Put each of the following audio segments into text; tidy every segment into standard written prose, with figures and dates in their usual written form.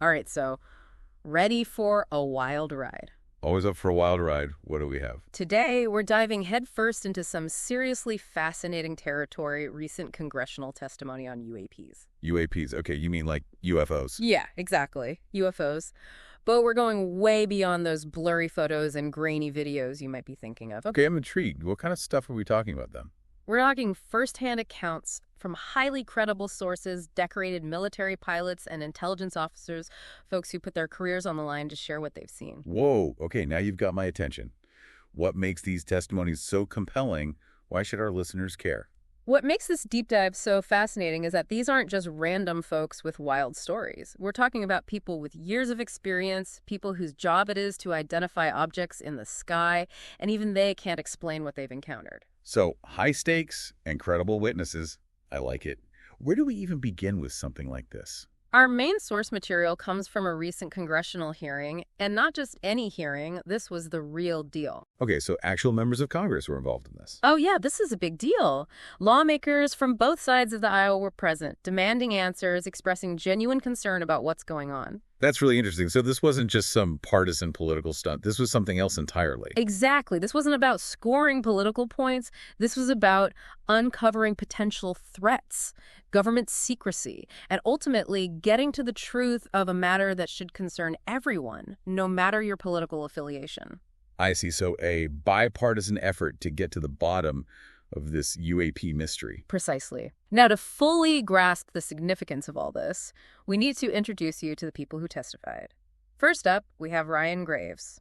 All right, so ready for a wild ride. Always up for a wild ride. What do we have? Today, we're diving headfirst into some seriously fascinating territory, recent congressional testimony on UAPs. UAPs. Okay, you mean like UFOs. Yeah, exactly. UFOs. But we're going way beyond those blurry photos and grainy videos you might be thinking of. Okay, I'm intrigued. What kind of stuff are we talking about then? We're talking first-hand accounts from highly credible sources, decorated military pilots and intelligence officers, folks who put their careers on the line to share what they've seen. Whoa, okay, now you've got my attention. What makes these testimonies so compelling? Why should our listeners care? What makes this deep dive so fascinating is that these aren't just random folks with wild stories. We're talking about people with years of experience, people whose job it is to identify objects in the sky, and even they can't explain what they've encountered. So, high stakes and credible witnesses. I like it. Where do we even begin with something like this? Our main source material comes from a recent congressional hearing, and not just any hearing, this was the real deal. Okay, so actual members of Congress were involved in this. Oh yeah, this is a big deal. Lawmakers from both sides of the aisle were present, demanding answers, expressing genuine concern about what's going on. That's really interesting. So this wasn't just some partisan political stunt. This was something else entirely. Exactly. This wasn't about scoring political points. This was about uncovering potential threats, government secrecy, and ultimately getting to the truth of a matter that should concern everyone, no matter your political affiliation. I see. So a bipartisan effort to get to the bottom of this UAP mystery. Precisely. Now, to fully grasp the significance of all this, we need to introduce you to the people who testified. First up, we have Ryan Graves.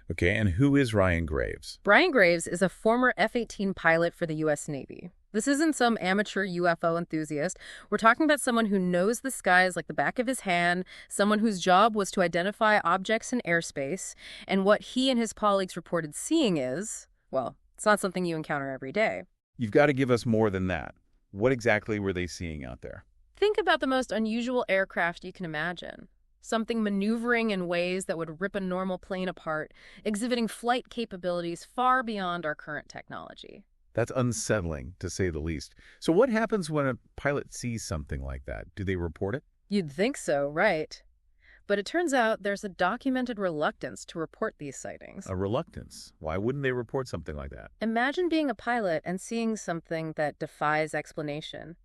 Okay, and who is Ryan Graves? Ryan Graves is a former F-18 pilot for the U.S. Navy. This isn't some amateur UFO enthusiast. We're talking about someone who knows the skies like the back of his hand, someone whose job was to identify objects in airspace, and what he and his colleagues reported seeing is, well, it's not something you encounter every day. You've got to give us more than that. What exactly were they seeing out there? Think about the most unusual aircraft you can imagine. Something maneuvering in ways that would rip a normal plane apart, exhibiting flight capabilities far beyond our current technology. That's unsettling, to say the least. So what happens when a pilot sees something like that? Do they report it? You'd think so, right? But it turns out there's a documented reluctance to report these sightings. A reluctance. Why wouldn't they report something like that? Imagine being a pilot and seeing something that defies explanation.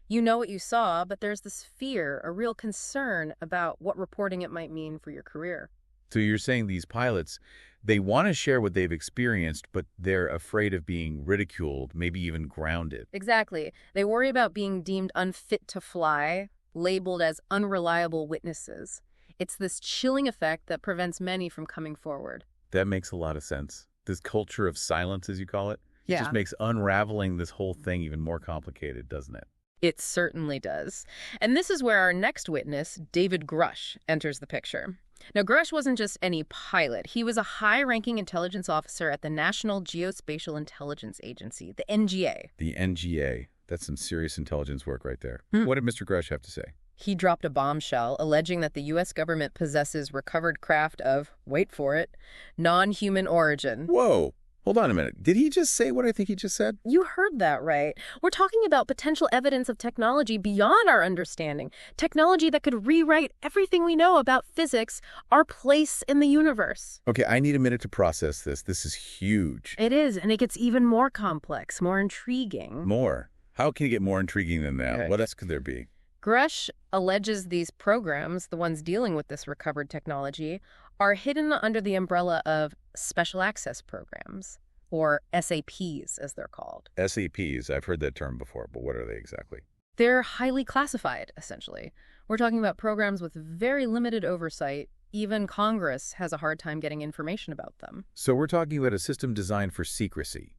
You know what you saw, but there's this fear, a real concern about what reporting it might mean for your career. So you're saying these pilots, they want to share what they've experienced, but they're afraid of being ridiculed, maybe even grounded. Exactly. They worry about being deemed unfit to fly, labeled as unreliable witnesses. It's this chilling effect that prevents many from coming forward. That makes a lot of sense. This culture of silence, as you call it, Yeah. just makes unraveling this whole thing even more complicated, doesn't it? It certainly does. And this is where our next witness, David Grush, enters the picture. Now, Grush wasn't just any pilot. He was a high-ranking intelligence officer at the National Geospatial Intelligence Agency, the NGA. The NGA. That's some serious intelligence work right there. Hmm. What did Mr. Grush have to say? He dropped a bombshell alleging that the U.S. government possesses recovered craft of, wait for it, non-human origin. Whoa. Hold on a minute. Did he just say what I think he just said? You heard that right. We're talking about potential evidence of technology beyond our understanding. Technology that could rewrite everything we know about physics, our place in the universe. Okay, I need a minute to process this. This is huge. It is, and it gets even more complex, more intriguing. More? How can it get more intriguing than that? Okay. What else could there be? Grush alleges these programs, the ones dealing with this recovered technology, are hidden under the umbrella of special access programs, or SAPs, as they're called. SAPs, I've heard that term before, but what are they exactly? They're highly classified, essentially. We're talking about programs with very limited oversight. Even Congress has a hard time getting information about them. So we're talking about a system designed for secrecy,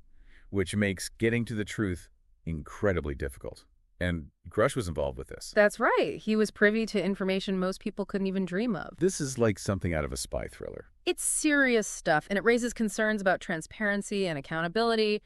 which makes getting to the truth incredibly difficult. And Grush was involved with this. That's right. He was privy to information most people couldn't even dream of. This is like something out of a spy thriller. It's serious stuff, and it raises concerns about transparency and accountability.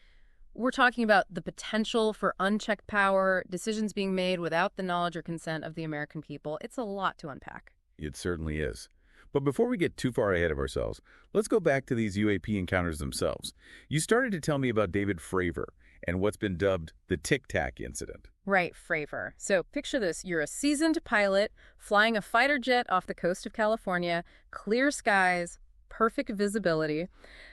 We're talking about the potential for unchecked power, decisions being made without the knowledge or consent of the American people. It's a lot to unpack. It certainly is. But before we get too far ahead of ourselves, let's go back to these UAP encounters themselves. You started to tell me about David Fravor, and what's been dubbed the Tic Tac incident. Right, Fravor. So picture this. You're a seasoned pilot flying a fighter jet off the coast of California, clear skies, perfect visibility.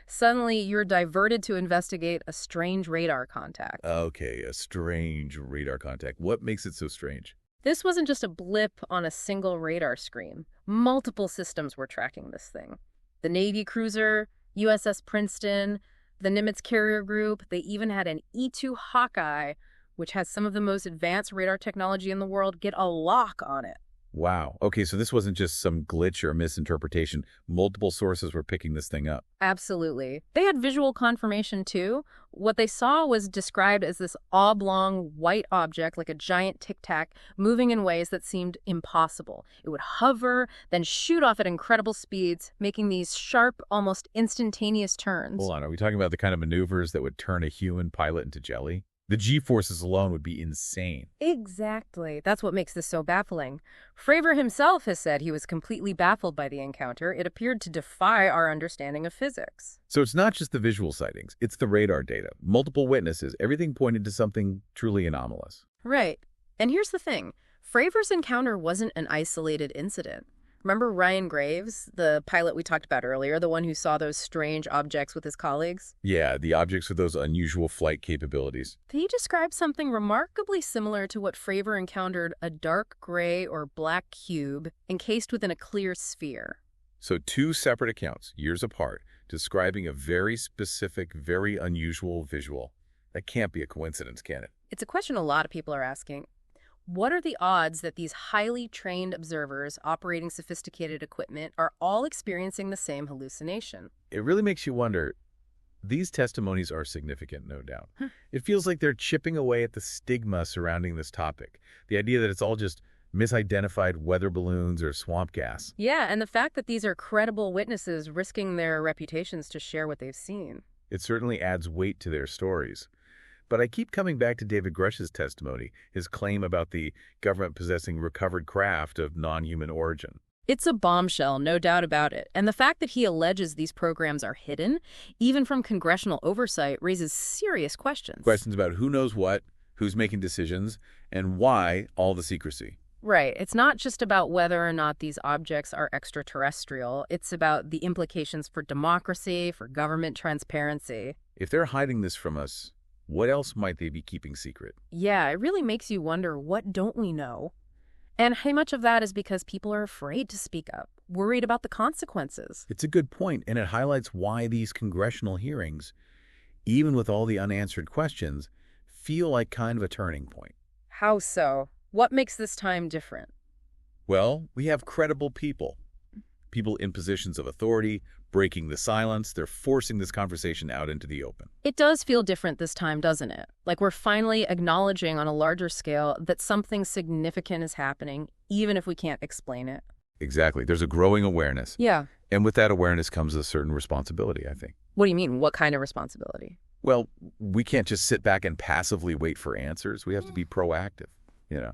Suddenly, you're diverted to investigate a strange radar contact. Okay, a strange radar contact. What makes it so strange? This wasn't just a blip on a single radar screen. Multiple systems were tracking this thing. The Navy cruiser, USS Princeton, the Nimitz carrier group, they even had an E-2 Hawkeye, which has some of the most advanced radar technology in the world, get a lock on it. Wow. Okay, so this wasn't just some glitch or misinterpretation. Multiple sources were picking this thing up. Absolutely. They had visual confirmation, too. What they saw was described as this oblong white object, like a giant tic-tac, moving in ways that seemed impossible. It would hover, then shoot off at incredible speeds, making these sharp, almost instantaneous turns. Hold on, are we talking about the kind of maneuvers that would turn a human pilot into jelly? The G-forces alone would be insane. Exactly. That's what makes this so baffling. Fravor himself has said he was completely baffled by the encounter. It appeared to defy our understanding of physics. So it's not just the visual sightings, it's the radar data. Multiple witnesses, everything pointed to something truly anomalous. Right. And here's the thing. Fravor's encounter wasn't an isolated incident. Remember Ryan Graves, the pilot we talked about earlier, the one who saw those strange objects with his colleagues? Yeah, the objects with those unusual flight capabilities. He described something remarkably similar to what Fravor encountered, a dark gray or black cube encased within a clear sphere. So two separate accounts, years apart, describing a very specific, very unusual visual. That can't be a coincidence, can it? It's a question a lot of people are asking. What are the odds that these highly trained observers operating sophisticated equipment are all experiencing the same hallucination? It really makes you wonder. These testimonies are significant, no doubt. It feels like they're chipping away at the stigma surrounding this topic. The idea that it's all just misidentified weather balloons or swamp gas. Yeah, and the fact that these are credible witnesses risking their reputations to share what they've seen. It certainly adds weight to their stories. But I keep coming back to David Grush's testimony, his claim about the government possessing recovered craft of non-human origin. It's a bombshell, no doubt about it. And the fact that he alleges these programs are hidden, even from congressional oversight, raises serious questions. Questions about who knows what, who's making decisions, and why all the secrecy. Right. It's not just about whether or not these objects are extraterrestrial. It's about the implications for democracy, for government transparency. If they're hiding this from us, what else might they be keeping secret? Yeah, it really makes you wonder, what don't we know? And how much of that is because people are afraid to speak up, worried about the consequences? It's a good point, and it highlights why these congressional hearings, even with all the unanswered questions, feel like kind of a turning point. How so? What makes this time different? Well, we have credible people. People in positions of authority, breaking the silence. They're forcing this conversation out into the open. It does feel different this time, doesn't it? Like we're finally acknowledging on a larger scale that something significant is happening, even if we can't explain it. Exactly. There's a growing awareness. Yeah. And with that awareness comes a certain responsibility, I think. What do you mean? What kind of responsibility? Well, we can't just sit back and passively wait for answers. We have to be proactive, you know.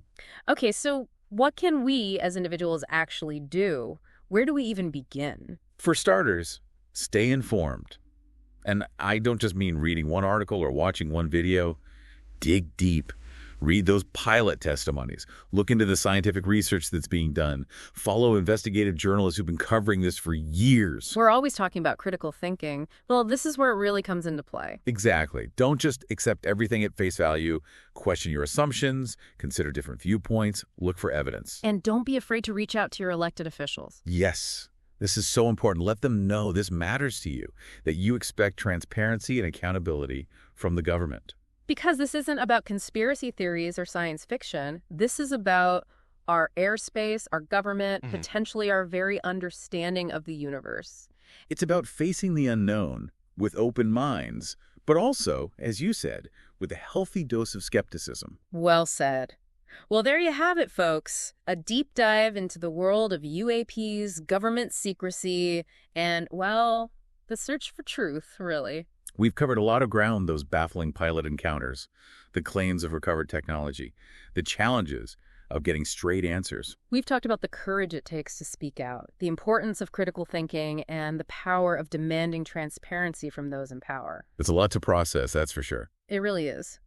Okay, so what can we as individuals actually do? Where do we even begin? For starters, stay informed. And I don't just mean reading one article or watching one video. Dig deep. Read those pilot testimonies. Look into the scientific research that's being done. Follow investigative journalists who've been covering this for years. We're always talking about critical thinking. Well, this is where it really comes into play. Exactly. Don't just accept everything at face value. Question your assumptions. Consider different viewpoints. Look for evidence. And don't be afraid to reach out to your elected officials. Yes. This is so important. Let them know this matters to you, that you expect transparency and accountability from the government. Because this isn't about conspiracy theories or science fiction. This is about our airspace, our government, potentially our very understanding of the universe. It's about facing the unknown with open minds, but also, as you said, with a healthy dose of skepticism. Well said. Well, there you have it, folks. A deep dive into the world of UAPs, government secrecy, and, well, the search for truth, really. We've covered a lot of ground, those baffling pilot encounters, the claims of recovered technology, the challenges of getting straight answers. We've talked about the courage it takes to speak out, the importance of critical thinking, and the power of demanding transparency from those in power. It's a lot to process, that's for sure. It really is.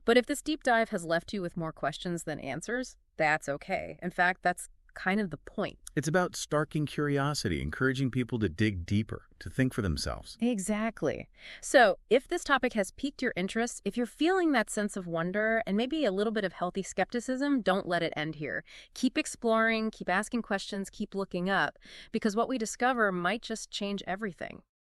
But if this deep dive has left you with more questions than answers, that's okay. In fact, that's kind of the point. It's about sparking curiosity, encouraging people to dig deeper, to think for themselves. Exactly. So, if this topic has piqued your interest, if you're feeling that sense of wonder and maybe a little bit of healthy skepticism, don't let it end here. Keep exploring, keep asking questions, keep looking up, because what we discover might just change everything.